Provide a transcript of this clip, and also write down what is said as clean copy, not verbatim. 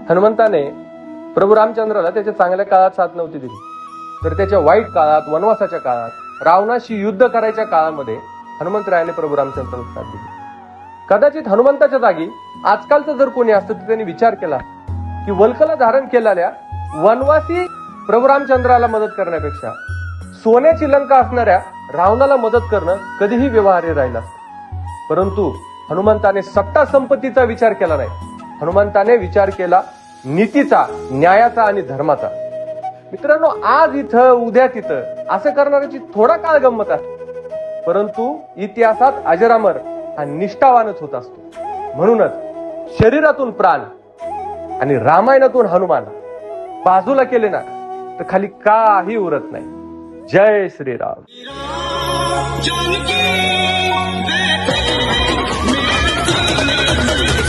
हनुमंताने प्रभू रामचंद्राला त्याच्या चांगल्या काळात साथ नव्हती दिली, तर त्याच्या वाईट काळात, वनवासाच्या काळात, रावणाशी युद्ध करायच्या काळामध्ये हनुमंतरायाने प्रभू रामचंद्राला साथ दिली. कदाचित हनुमंताच्या जागी आजकालचं जर कोणी असतं तर त्यांनी विचार केला की वल्कला धारण केलेल्या वनवासी प्रभू रामचंद्राला मदत करण्यापेक्षा सोन्याची लंका असणाऱ्या रावणाला मदत करणं कधीही व्यवहार्य राहिलं असतं. परंतु हनुमंताने सत्ता संपत्तीचा विचार केला नाही. हनुमंताने विचार केला नीतीचा, न्यायाचा आणि धर्माचा. मित्रांनो, आज इथं उद्या तिथं असं करणाऱ्याची थोडा काळ गंमत असते, परंतु इतिहासात अजरामर हा निष्ठावानच होत असतो. म्हणूनच शरीरातून प्राण आणि रामायणातून हनुमान बाजूला केले ना तर खाली काही उरत नाही. जय श्रीराम. जानकी बैठे मेरे दिल में